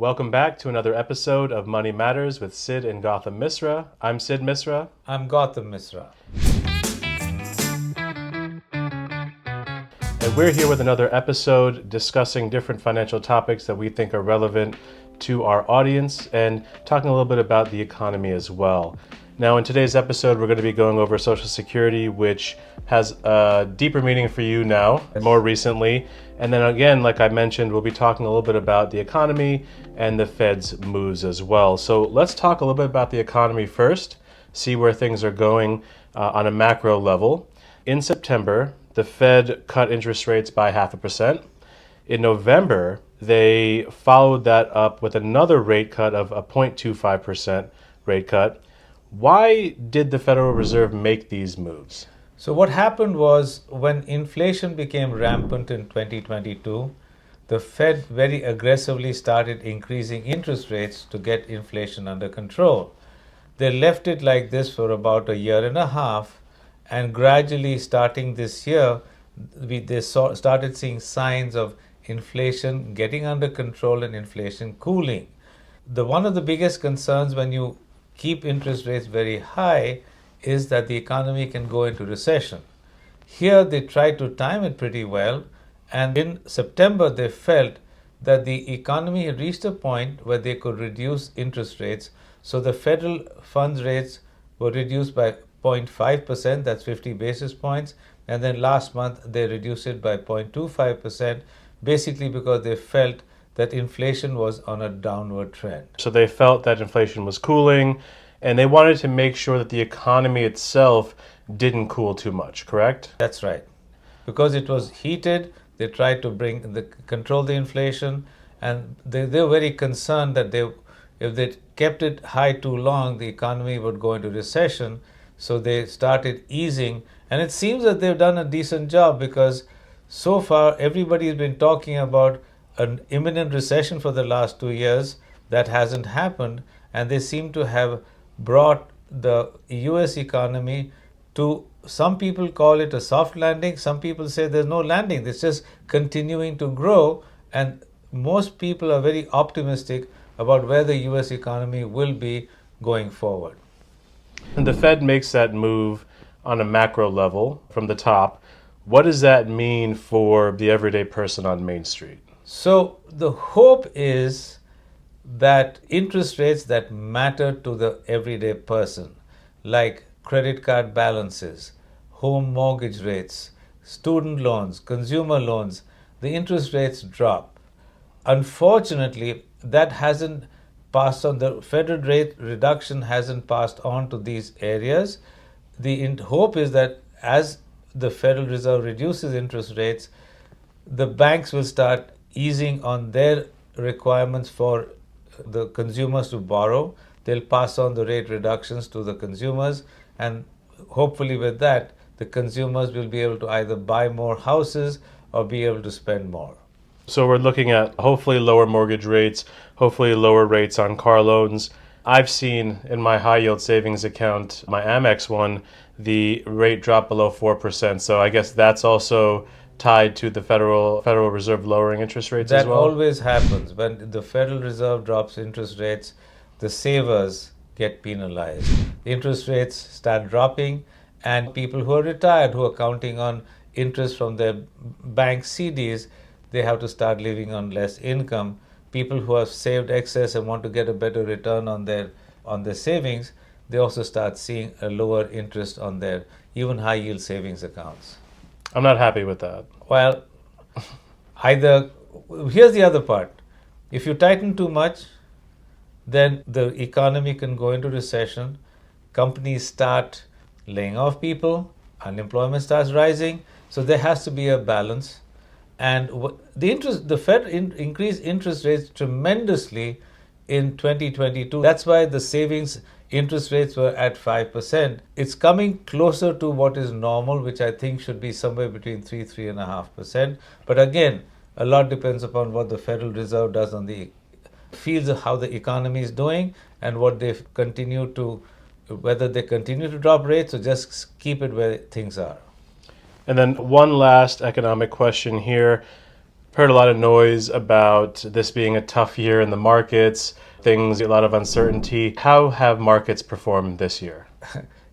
Welcome back to another episode of Money Matters with Sid and Gautam Misra. I'm Sid Misra. I'm Gautam Misra. And we're here with another episode discussing different financial topics that we think are relevant to our audience and talking a little bit about the economy as well. Now, in today's episode, we're going to be going over Social Security, which has a deeper meaning for you now, more recently. And then again, like I mentioned, we'll be talking a little bit about the economy and the Fed's moves as well. So let's talk a little bit about the economy first, see where things are going on a macro level. In September, the Fed cut interest rates by 0.5%. In November, they followed that up with another rate cut of a 0.25% rate cut. Why did the Federal Reserve make these moves? So what happened was when inflation became rampant in 2022, the Fed very aggressively started increasing interest rates to get inflation under control. They left it like this for about a year and a half, and gradually starting this year, they started seeing signs of inflation getting under control and inflation cooling. One of the biggest concerns when you keep interest rates very high is that the economy can go into recession. Here they tried to time it pretty well, and in September they felt that the economy had reached a point where they could reduce interest rates. So the federal funds rates were reduced by 0.5%, that's 50 basis points, and then last month they reduced it by 0.25%, basically because they felt that inflation was on a downward trend. So they felt that inflation was cooling, and they wanted to make sure that the economy itself didn't cool too much, correct? That's right. Because it was heated, they tried to control the inflation, and they were very concerned that if they kept it high too long, the economy would go into recession. So they started easing, and it seems that they've done a decent job because so far everybody's been talking about an imminent recession for the last 2 years. That hasn't happened, and they seem to have brought the US economy to, some people call it a soft landing, some people say there's no landing, it's just continuing to grow, and most people are very optimistic about where the US economy will be going forward. And the Fed makes that move on a macro level from the top. What does that mean for the everyday person on Main Street? So the hope is that interest rates that matter to the everyday person, like credit card balances, home mortgage rates, student loans, consumer loans, the interest rates drop. Unfortunately, that hasn't passed on. The federal rate reduction hasn't passed on to these areas. The hope is that as the Federal Reserve reduces interest rates, the banks will start easing on their requirements for the consumers to borrow. They'll pass on the rate reductions to the consumers, and hopefully with that, the consumers will be able to either buy more houses or be able to spend more. So we're looking at hopefully lower mortgage rates, hopefully lower rates on car loans. I've seen in my high yield savings account, my Amex one, the rate drop below 4%. So I guess that's also tied to the Federal Reserve lowering interest rates as well? That always happens. When the Federal Reserve drops interest rates, the savers get penalized. Interest rates start dropping, and people who are retired, who are counting on interest from their bank CDs, they have to start living on less income. People who have saved excess and want to get a better return on their savings, they also start seeing a lower interest on their even high yield savings accounts. I'm not happy with that. Well, here's the other part. If you tighten too much, then the economy can go into recession. Companies start laying off people, unemployment starts rising. So there has to be a balance. And the Fed increased interest rates tremendously in 2022. That's why the savings interest rates were at 5%. It's coming closer to what is normal, which I think should be somewhere between 3.5%. But again, a lot depends upon what the Federal Reserve does on the feels of how the economy is doing and what whether they continue to drop rates or just keep it where things are. And then one last economic question here. Heard a lot of noise about this being a tough year in the markets, things, a lot of uncertainty. How have markets performed this year?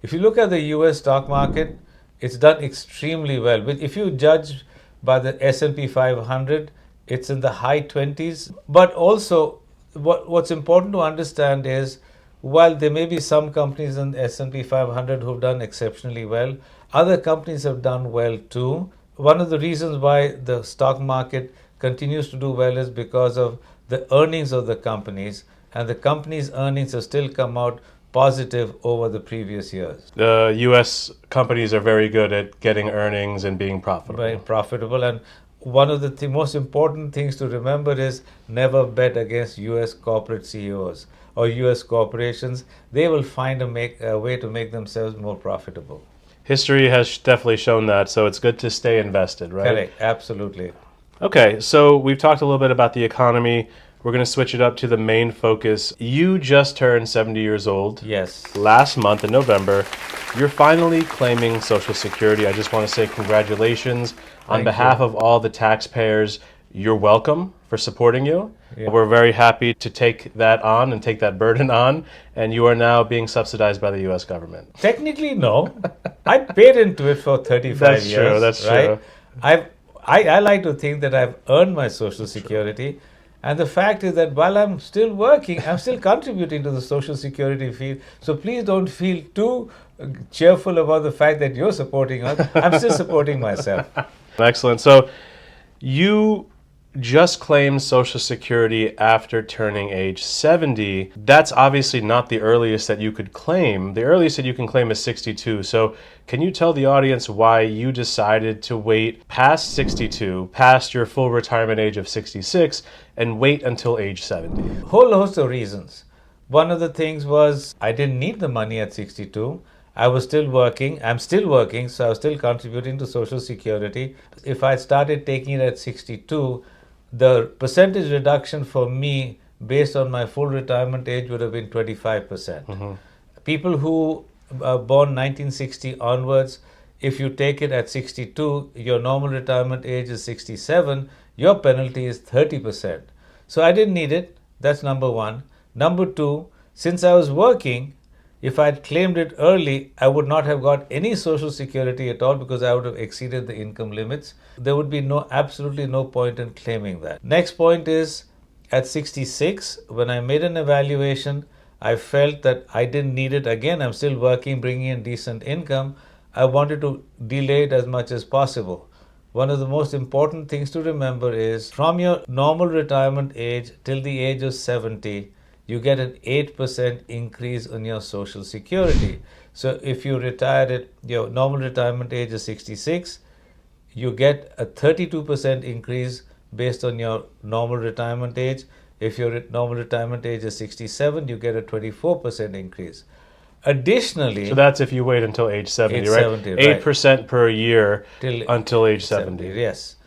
If you look at the US stock market, it's done extremely well. But if you judge by the S&P 500, it's in the high 20s. But also, what's important to understand is while there may be some companies in the S&P 500 who've done exceptionally well, other companies have done well too. One of the reasons why the stock market continues to do well is because of the earnings of the companies, and the companies' earnings have still come out positive over the previous years. The U.S. companies are very good at getting earnings and being profitable. Very profitable. And one of the most important things to remember is never bet against US corporate CEOs or US corporations. They will find a way to make themselves more profitable. History has definitely shown that, so it's good to stay invested, right? Correct, absolutely. Okay, so we've talked a little bit about the economy. We're going to switch it up to the main focus. You just turned 70 years old. Yes. Last month in November. You're finally claiming Social Security. I just want to say congratulations. On behalf of all the taxpayers, you're welcome for supporting you. Yeah. We're very happy to take that on and take that burden on, and you are now being subsidized by the U.S. government. Technically, no. I paid into it for 35 That's years. True, that's right? true. I like to think that I've earned my Social Security. And the fact is that while I'm still working, I'm still contributing to the Social Security field. So please don't feel too cheerful about the fact that you're supporting us. I'm still supporting myself. Excellent. So you just claimed Social Security after turning age 70. That's obviously not the earliest that you could claim. The earliest that you can claim is 62. So can you tell the audience why you decided to wait past 62, past your full retirement age of 66, and wait until age 70? Whole host of reasons. One of the things was I didn't need the money at 62. I was still working. I'm still working, so I was still contributing to Social Security. If I started taking it at 62, the percentage reduction for me based on my full retirement age would have been 25%. Mm-hmm. People who are born 1960 onwards, if you take it at 62, your normal retirement age is 67, your penalty is 30%. So I didn't need it. That's number one. Number two, since I was working, if I had claimed it early, I would not have got any Social Security at all because I would have exceeded the income limits. There would be absolutely no point in claiming that. Next point is, at 66, when I made an evaluation, I felt that I didn't need it. Again, I'm still working, bringing in decent income. I wanted to delay it as much as possible. One of the most important things to remember is, from your normal retirement age till the age of 70, you get an 8% increase on your Social Security. So if you retire at your normal retirement age is 66, you get a 32% increase based on your normal retirement age. If your normal retirement age is 67, you get a 24% increase. Additionally... So that's if you wait until age 70, age right? 70, 8% right. Per year until age 70. Yes,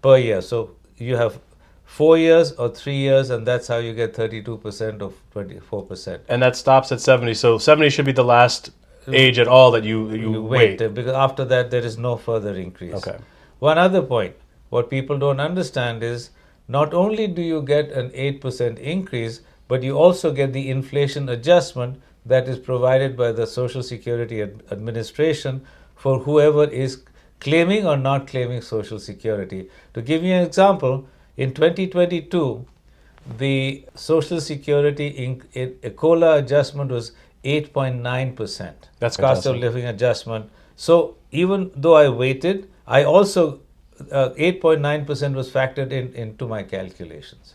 per year. So you have 4 years or 3 years, and that's how you get 32% of 24%. And that stops at 70. So 70 should be the last age at all that you wait. Because after that, there is no further increase. Okay. One other point, what people don't understand is, not only do you get an 8% increase, but you also get the inflation adjustment that is provided by the Social Security Administration for whoever is claiming or not claiming Social Security. To give you an example, in 2022, the Social Security COLA adjustment was 8.9%. That's cost of living adjustment. So even though I waited, I also 8.9% was factored into my calculations.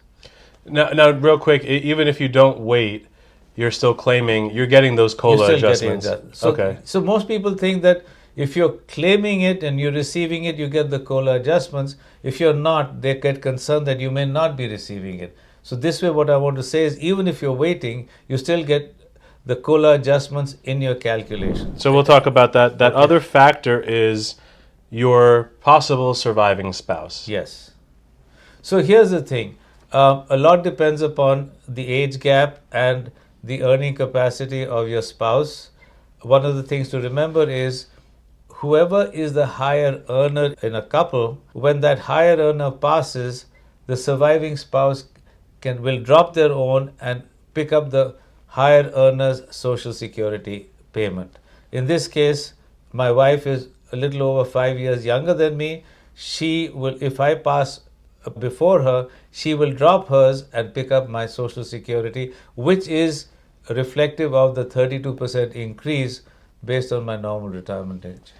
Now, real quick, even if you don't wait, you're still claiming, you're getting those COLA adjustments. So most people think that if you're claiming it and you're receiving it, you get the COLA adjustments. If you're not, they get concerned that you may not be receiving it. So this way, what I want to say is, even if you're waiting, you still get the COLA adjustments in your calculation. So we'll talk about that. That other factor is your possible surviving spouse. Yes. So here's the thing. A lot depends upon the age gap and the earning capacity of your spouse. One of the things to remember is, whoever is the higher earner in a couple, when that higher earner passes, the surviving spouse will drop their own and pick up the higher earner's social security payment. In this case, my wife is a little over 5 years younger than me. She will, if I pass before her, she will drop hers and pick up my social security, which is reflective of the 32% increase based on my normal retirement age.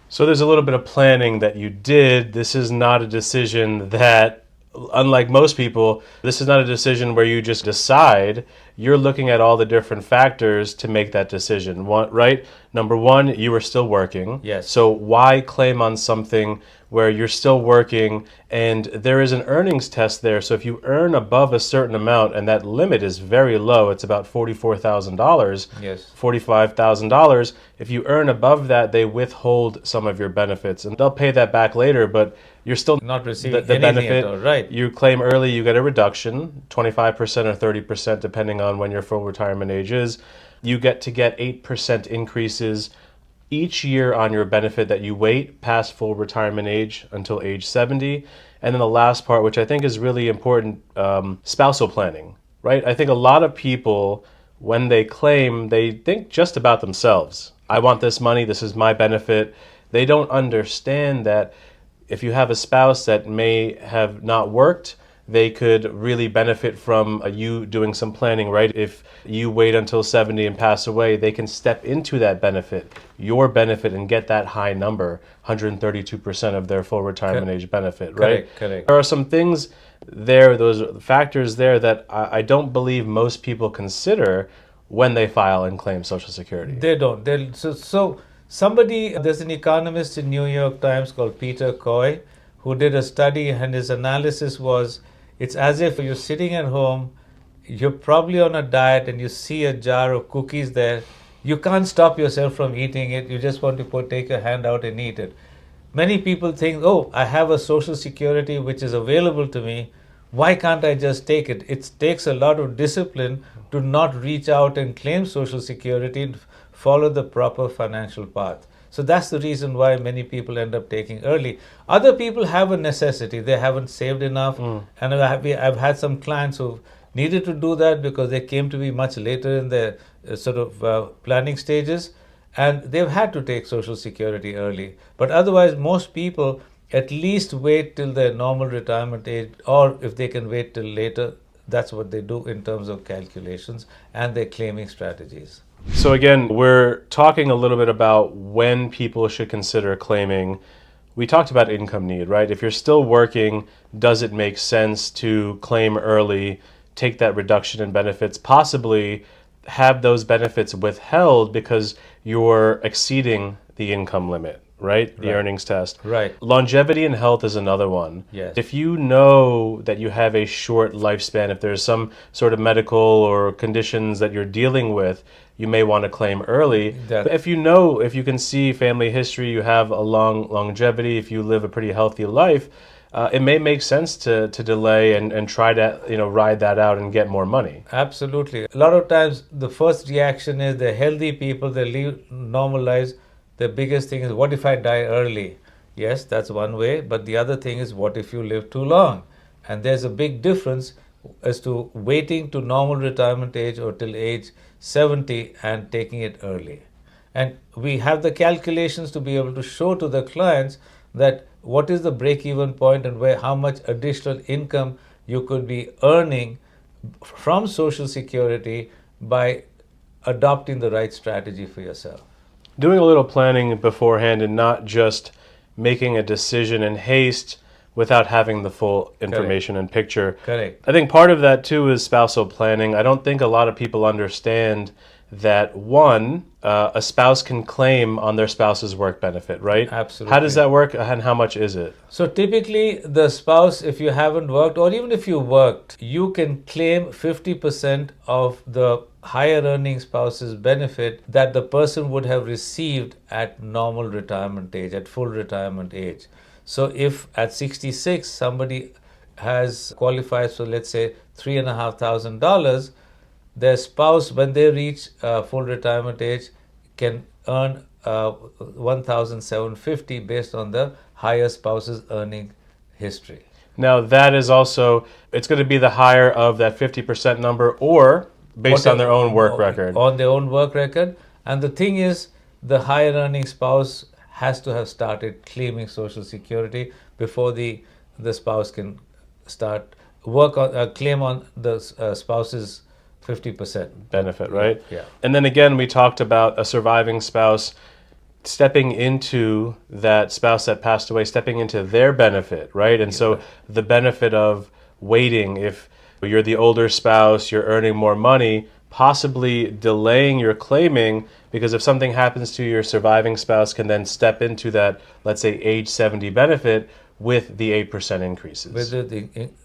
So there's a little bit of planning that you did. This is not a decision that, unlike most people, this is not a decision where you just decide. You're looking at all the different factors to make that decision, right? Number one, you were still working. Yes. So why claim on something where you're still working and there is an earnings test there? So if you earn above a certain amount, and that limit is very low, it's about $44,000, Yes. $45,000. If you earn above that, they withhold some of your benefits, and they'll pay that back later, but you're still Not receiving the anything benefit. at all, right? You claim early, you get a reduction, 25% or 30%, depending on when your full retirement age is. You get 8% increases each year on your benefit that you wait past full retirement age until age 70. And then the last part, which I think is really important, spousal planning, right? I think a lot of people, when they claim, they think just about themselves. I want this money, this is my benefit. They don't understand that if you have a spouse that may have not worked, they could really benefit from you doing some planning, right? If you wait until 70 and pass away, they can step into that benefit, your benefit, and get that high number, 132% of their full retirement age benefit, right? Correct. There are some things there, those factors there that I don't believe most people consider when they file and claim Social Security. They don't. So somebody, there's an economist in New York Times called Peter Coy who did a study, and his analysis was, it's as if you're sitting at home, you're probably on a diet, and you see a jar of cookies there. You can't stop yourself from eating it. You just want to take your hand out and eat it. Many people think, oh, I have a Social Security which is available to me. Why can't I just take it? It takes a lot of discipline to not reach out and claim Social Security and follow the proper financial path. So that's the reason why many people end up taking early. Other people have a necessity. They haven't saved enough. And I've had some clients who needed to do that because they came to me much later in their planning stages. And they've had to take Social Security early. But otherwise, most people at least wait till their normal retirement age, or if they can wait till later, that's what they do in terms of calculations and their claiming strategies. So again, we're talking a little bit about when people should consider claiming. We talked about income need, right? If you're still working, does it make sense to claim early, take that reduction in benefits, possibly have those benefits withheld because you're exceeding the income limit, right? The earnings test. Right. Longevity and health is another one. Yes. If you know that you have a short lifespan, if there's some sort of medical or conditions that you're dealing with, you may want to claim early. But if you can see family history, you have a long longevity, if you live a pretty healthy life, it may make sense to delay and try to ride that out and get more money. Absolutely. A lot of times the first reaction is the healthy people, they live normal lives. The biggest thing is, what if I die early? Yes, that's one way. But the other thing is, what if you live too long? And there's a big difference as to waiting to normal retirement age or till age 70 and taking it early. And we have the calculations to be able to show to the clients that what is the break-even point and how much additional income you could be earning from Social Security by adopting the right strategy for yourself. Doing a little planning beforehand and not just making a decision in haste without having the full information and picture. Correct. I think part of that too is spousal planning. I don't think a lot of people understand that a spouse can claim on their spouse's work benefit, right? Absolutely. How does that work and how much is it? So typically the spouse, if you haven't worked or even if you worked, you can claim 50% of the higher earning spouse's benefit that the person would have received at normal retirement age, at full retirement age. So if at 66 somebody qualifies for, let's say, $3,500, their spouse, when they reach full retirement age, can earn 1,750 based on the higher spouse's earning history. Now that is also, it's going to be the higher of that 50% number or based on their own work record. On their own work record. And the thing is, the higher earning spouse has to have started claiming Social Security before the spouse can start work on claim on the spouse's 50% benefit, right? Yeah. And then again, we talked about a surviving spouse stepping into that spouse that passed away, stepping into their benefit, right? And so the benefit of waiting, if you're the older spouse, you're earning more money, possibly delaying your claiming, because if something happens to your surviving spouse, can then step into that, let's say, age 70 benefit with the 8% increases.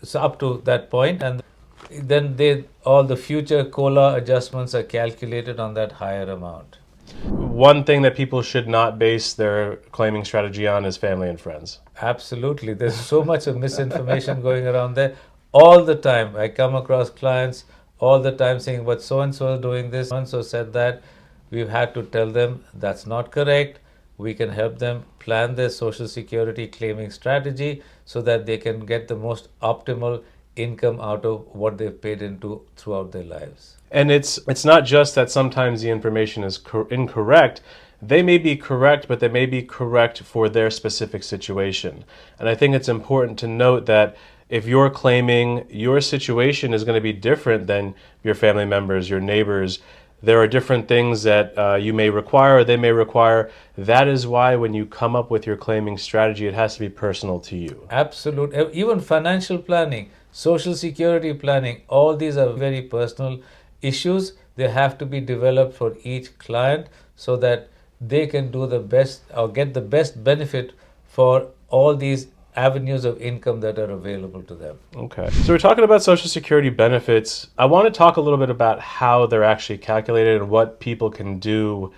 So up to that point, and then all the future COLA adjustments are calculated on that higher amount. One thing that people should not base their claiming strategy on is family and friends. Absolutely. There's so much of misinformation going around there all the time. I come across clients all the time saying, but so-and-so is doing this, so-and-so said that. We've had to tell them that's not correct. We can help them plan their Social Security claiming strategy so that they can get the most optimal income out of what they've paid into throughout their lives. And it's not just that sometimes the information is incorrect. They may be correct, but they may be correct for their specific situation. And I think it's important to note that if you're claiming, your situation is going to be different than your family members, your neighbors. There are different things that you may require or they may require. That is why when you come up with your claiming strategy, it has to be personal to you. Absolutely. Even financial planning, Social Security planning, all these are very personal issues. They have to be developed for each client so that they can do the best or get the best benefit for all these avenues of income that are available to them. Okay. So we're talking about Social Security benefits. I want to talk a little bit about how they're actually calculated and what people can do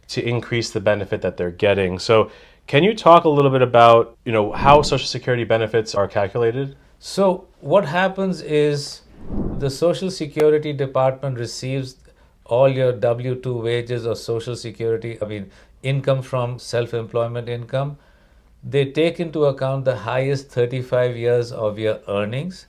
to increase the benefit that they're getting. So can you talk a little bit about, how Social Security benefits are calculated? So what happens is the Social Security Department receives all your W-2 wages or Social Security, income from self-employment income. They take into account the highest 35 years of your earnings.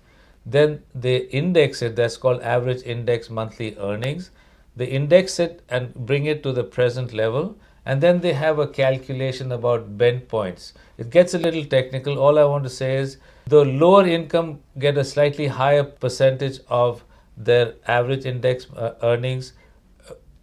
Then they index it, that's called average index monthly earnings. They index it and bring it to the present level. And then they have a calculation about bend points. It gets a little technical. All I want to say is the lower income get a slightly higher percentage of their average index earnings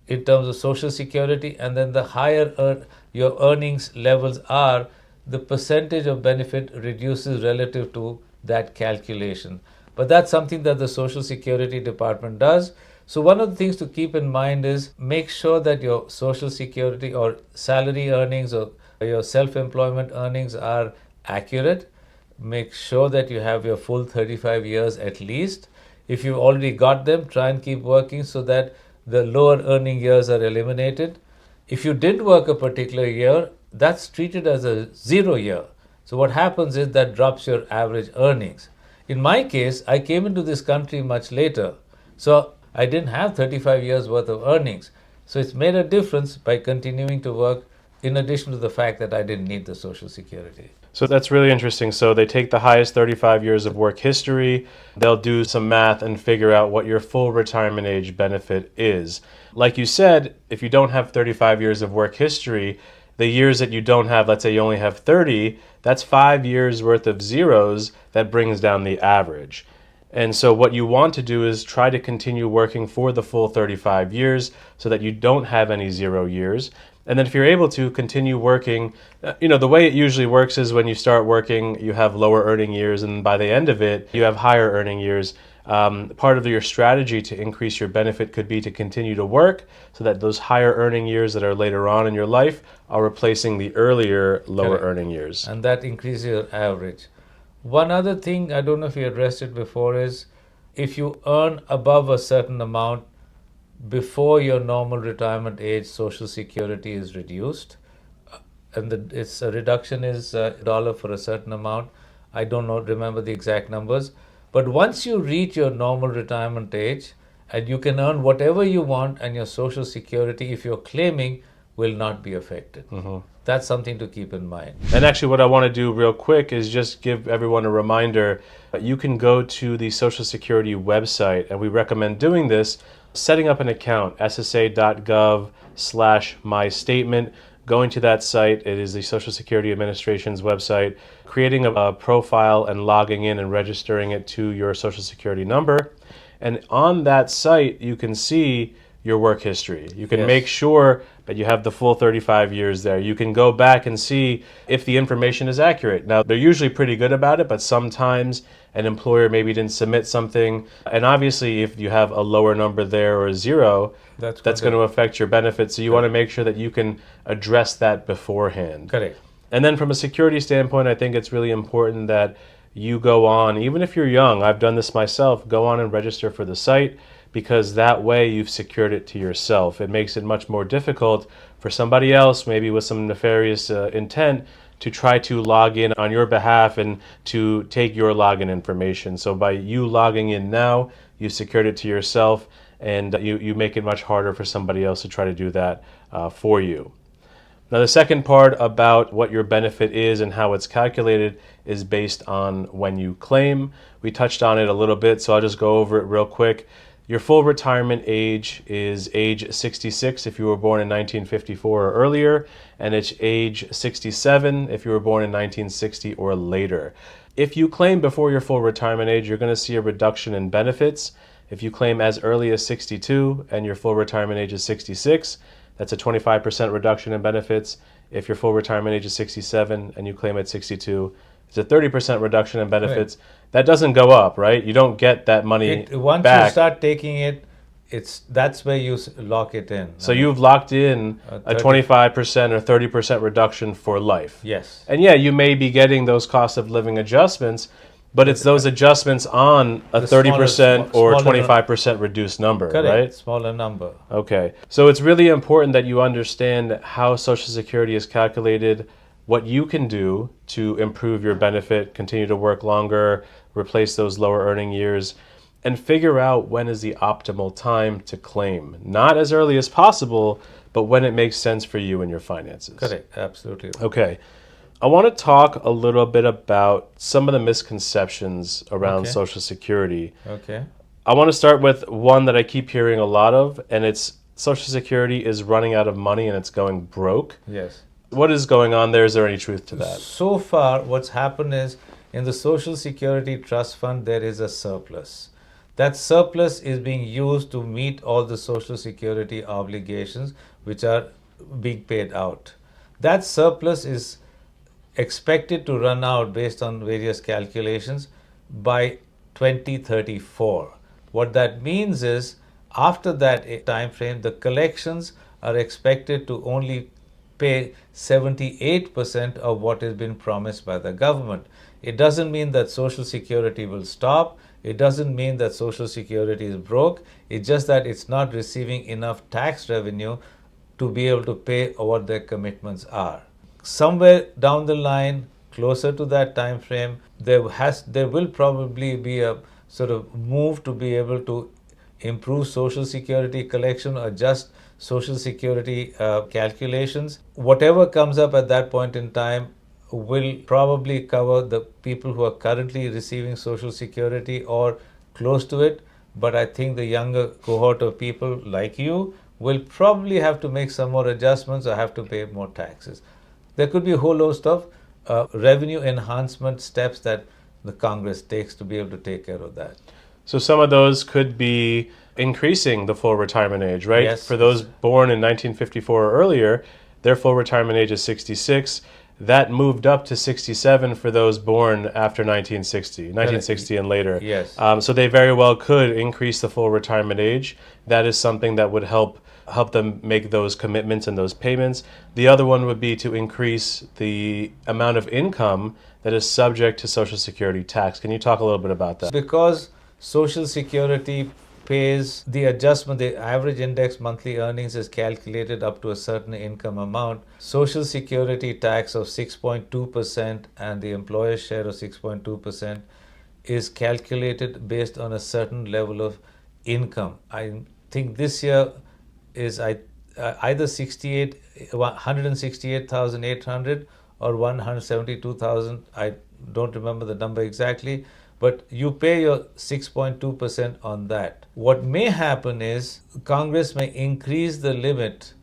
in terms of Social Security. And then the higher your earnings levels are, the percentage of benefit reduces relative to that calculation. But that's something that the Social Security Department does. So one of the things to keep in mind is make sure that your Social Security or salary earnings or your self-employment earnings are accurate. Make sure that you have your full 35 years at least. If you've already got them, try and keep working so that the lower earning years are eliminated. If you did work a particular year, that's treated as a 0 year. So what happens is that drops your average earnings. In my case, I came into this country much later. So I didn't have 35 years worth of earnings. So it's made a difference by continuing to work in addition to the fact that I didn't need the Social Security. So that's really interesting. So they take the highest 35 years of work history, they'll do some math and figure out what your full retirement age benefit is. Like you said, if you don't have 35 years of work history, the years that you don't have, let's say you only have 30, that's 5 years worth of zeros that brings down the average. And so what you want to do is try to continue working for the full 35 years so that you don't have any 0 years. And then if you're able to continue working, the way it usually works is when you start working, you have lower earning years, and by the end of it, you have higher earning years. Part of your strategy to increase your benefit could be to continue to work so that those higher earning years that are later on in your life are replacing the earlier lower earning years. And that increases your average. One other thing, I don't know if you addressed it before, is if you earn above a certain amount before your normal retirement age, Social Security is reduced. And its reduction is $1 for a certain amount. I don't remember the exact numbers. But once you reach your normal retirement age, and you can earn whatever you want, and your Social Security, if you're claiming, will not be affected. That's something to keep in mind. And actually, what I want to do real quick is just give everyone a reminder. You can go to the Social Security website, and we recommend doing this, setting up an account, ssa.gov/mystatement. Going to that site, it is the Social Security Administration's website, creating a profile and logging in and registering it to your Social Security number. And on that site, you can see your work history. You can make sure that you have the full 35 years there. You can go back and see if the information is accurate. Now, they're usually pretty good about it, but sometimes an employer maybe didn't submit something. And obviously, if you have a lower number there or a zero, that's going to affect your benefits. So you want to make sure that you can address that beforehand. Correct. And then from a security standpoint, I think it's really important that you go on, even if you're young, I've done this myself, go on and register for the site, because that way you've secured it to yourself. It makes it much more difficult for somebody else, maybe with some nefarious intent, to try to log in on your behalf and to take your login information. So by you logging in now, you secured it to yourself, and you make it much harder for somebody else to try to do that for you. Now, the second part about what your benefit is and how it's calculated is based on when you claim. We touched on it a little bit, so I'll just go over it real quick. Your full retirement age is age 66 if you were born in 1954 or earlier, and it's age 67 if you were born in 1960 or later. If you claim before your full retirement age, you're going to see a reduction in benefits. If you claim as early as 62 and your full retirement age is 66, that's a 25% reduction in benefits. If your full retirement age is 67 and you claim at 62, it's a 30% reduction in benefits. Right. That doesn't go up, right? You don't get that money once back. You start taking it, that's where you lock it in. So you've locked in a 25% or 30% reduction for life. Yes. And yeah, you may be getting those cost of living adjustments, but it's those adjustments on a 30% or 25% reduced number, correct, right? Smaller number. Okay. So it's really important that you understand how Social Security is calculated, what you can do to improve your benefit, continue to work longer, replace those lower earning years, and figure out when is the optimal time to claim. Not as early as possible, but when it makes sense for you and your finances. Correct. Absolutely. Okay. I want to talk a little bit about some of the misconceptions around Social Security. Okay. I want to start with one that I keep hearing a lot of, and it's Social Security is running out of money and it's going broke. Yes. What is going on there? Is there any truth to that? So far, what's happened is in the Social Security Trust Fund, there is a surplus. That surplus is being used to meet all the Social Security obligations which are being paid out. That surplus is expected to run out based on various calculations by 2034. What that means is after that time frame, the collections are expected to only pay 78% of what has been promised by the government. It doesn't mean that Social Security will stop. It doesn't mean that Social Security is broke. It's just that it's not receiving enough tax revenue to be able to pay what their commitments are. Somewhere down the line, closer to that time frame, there will probably be a sort of move to be able to improve Social Security collection, adjust Social Security calculations. Whatever comes up at that point in time will probably cover the people who are currently receiving Social Security or close to it. But I think the younger cohort of people like you will probably have to make some more adjustments or have to pay more taxes. There could be a whole host of revenue enhancement steps that the Congress takes to be able to take care of that. So some of those could be increasing the full retirement age, right? Yes. For those born in 1954 or earlier, their full retirement age is 66. That moved up to 67 for those born after 1960 and later. Yes. So they very well could increase the full retirement age. That is something that would help them make those commitments and those payments. The other one would be to increase the amount of income that is subject to Social Security tax. Can you talk a little bit about that? Because Social Security pays the adjustment, the average index monthly earnings is calculated up to a certain income amount. Social Security tax of 6.2% and the employer's share of 6.2% is calculated based on a certain level of income. I think this year is either 168,800 or 172,000. I don't remember the number exactly, but you pay your 6.2% on that. What may happen is Congress may increase the limit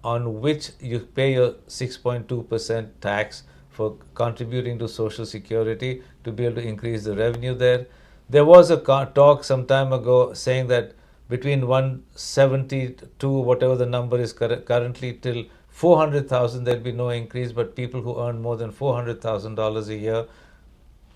on which you pay your 6.2% tax for contributing to Social Security to be able to increase the revenue there. There was a talk some time ago saying that between 172, whatever the number is currently, till 400,000, there'll be no increase, but people who earn more than $400,000 a year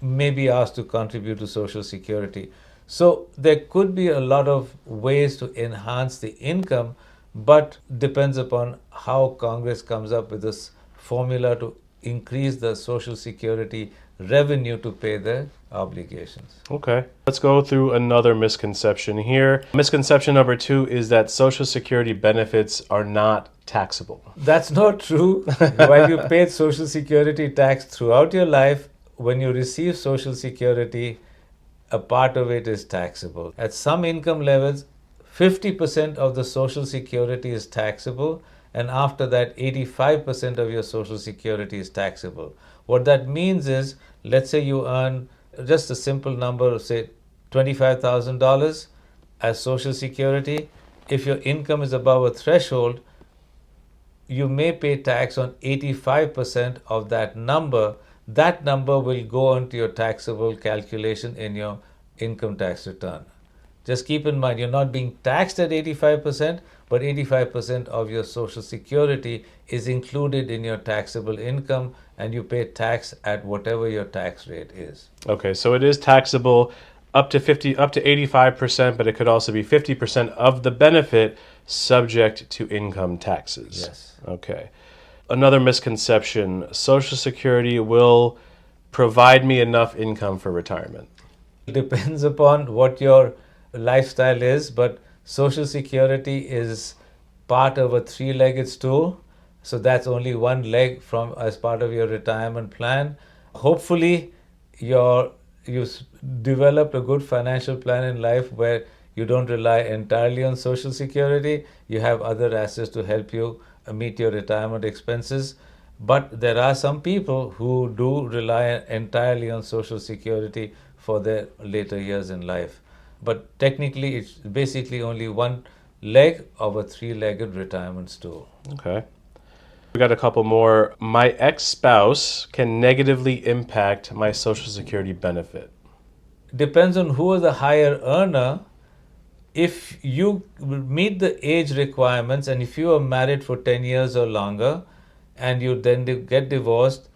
may be asked to contribute to Social Security. So there could be a lot of ways to enhance the income, but depends upon how Congress comes up with this formula to increase the Social Security revenue to pay their obligations. Okay, let's go through another misconception here. Misconception number 2 is that Social Security benefits are not taxable. That's not true. While you paid Social Security tax throughout your life, when you receive Social Security, a part of it is taxable. At some income levels, 50% of the Social Security is taxable, and after that, 85% of your Social Security is taxable. What that means is, let's say you earn just a simple number, say $25,000 as Social Security. If your income is above a threshold, you may pay tax on 85% of that number. That number will go into your taxable calculation in your income tax return. Just keep in mind, you're not being taxed at 85%, but 85% of your Social Security is included in your taxable income, and you pay tax at whatever your tax rate is. Okay, so it is taxable up to 85%, but it could also be 50% of the benefit subject to income taxes. Yes. Okay. Another misconception, Social Security will provide me enough income for retirement. It depends upon what your lifestyle is, but Social Security is part of a three-legged stool, so that's only one leg from as part of your retirement plan. Hopefully you've developed a good financial plan in life where you don't rely entirely on Social Security. You have other assets to help you meet your retirement expenses. But there are some people who do rely entirely on Social Security for their later years in life. But technically, it's basically only one leg of a three-legged retirement stool. Okay. We got a couple more. My ex-spouse can negatively impact my Social Security benefit. Depends on who is the higher earner. If you meet the age requirements and if you are married for 10 years or longer and you then get divorced,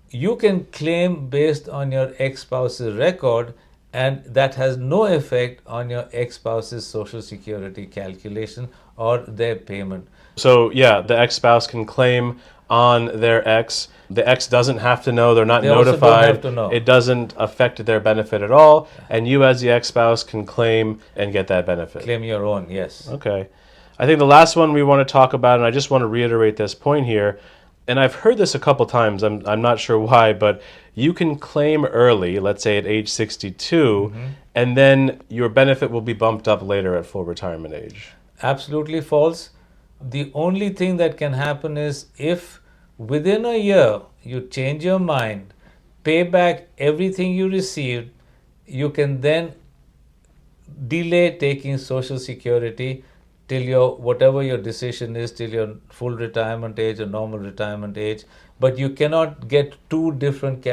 you can claim based on your ex-spouse's record, and that has no effect on your ex-spouse's Social Security calculation or their payment. So yeah, the ex-spouse can claim on their ex. The ex doesn't have to know, they're not notified. Also don't have to know. It doesn't affect their benefit at all, and you as the ex-spouse can claim and get that benefit. Claim your own, yes. Okay. I think the last one we want to talk about, and I just want to reiterate this point here, and I've heard this a couple times, I'm not sure why, but you can claim early, let's say at age 62, and then your benefit will be bumped up later at full retirement age. Absolutely false. The only thing that can happen is if within a year you change your mind, pay back everything you received, you can then delay taking Social Security till your whatever your decision is, till your full retirement age or normal retirement age. But you cannot get two different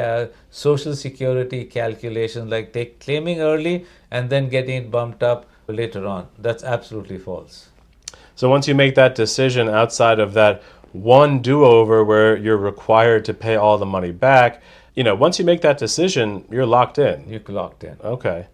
Social Security calculations, like claiming early and then getting it bumped up later on. That's absolutely false. So once you make that decision outside of that one do-over where you're required to pay all the money back, once you make that decision, you're locked in. You're locked in. Okay.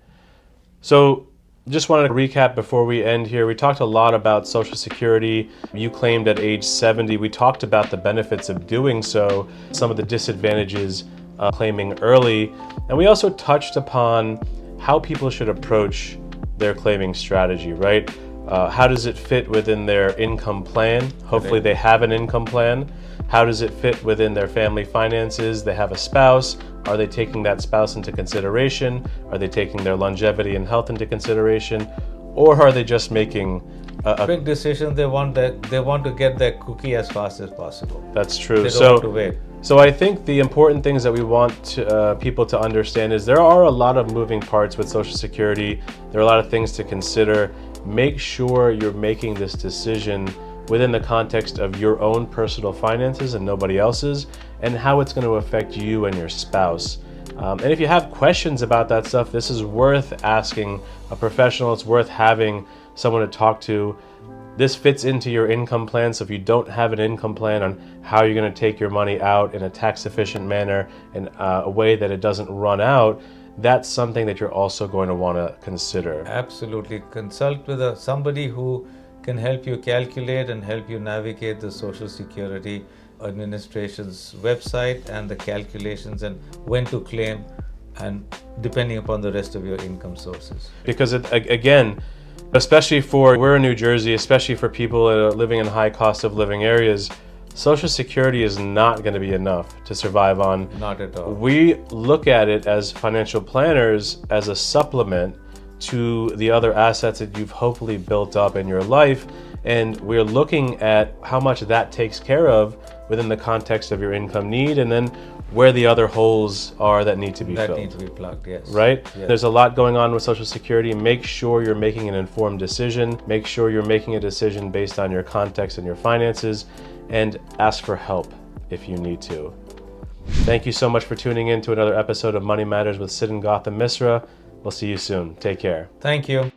So just wanted to recap before we end here. We talked a lot about Social Security. You claimed at age 70. We talked about the benefits of doing so, some of the disadvantages of claiming early. And we also touched upon how people should approach their claiming strategy, right? How does it fit within their income plan? Hopefully they have an income plan. How does it fit within their family finances? They have a spouse. Are they taking that spouse into consideration? Are they taking their longevity and health into consideration? or are they just making a quick decision? They want to get their cookie as fast as possible. That's true. They don't want to wait. So I think the important things that we want people to understand is there are a lot of moving parts with Social Security. There are a lot of things to consider. Make sure you're making this decision within the context of your own personal finances and nobody else's, and how it's going to affect you and your spouse. And if you have questions about that stuff, this is worth asking a professional. It's worth having someone to talk to. This fits into your income plan, so if you don't have an income plan on how you're going to take your money out in a tax-efficient manner and a way that it doesn't run out, that's something that you're also going to want to consider. Absolutely. Consult with somebody who can help you calculate and help you navigate the Social Security Administration's website and the calculations and when to claim, and depending upon the rest of your income sources. Because again, especially we're in New Jersey, especially for people that are living in high cost of living areas, Social Security is not going to be enough to survive on. Not at all. We look at it as financial planners as a supplement to the other assets that you've hopefully built up in your life, and we're looking at how much that takes care of within the context of your income need, and then where the other holes are that need to be filled. That need to be plugged, yes. Right? Yes. There's a lot going on with Social Security. Make sure you're making an informed decision. Make sure you're making a decision based on your context and your finances, and ask for help if you need to. Thank you so much for tuning in to another episode of Money Matters with Sid and Gautam Misra. We'll see you soon. Take care. Thank you.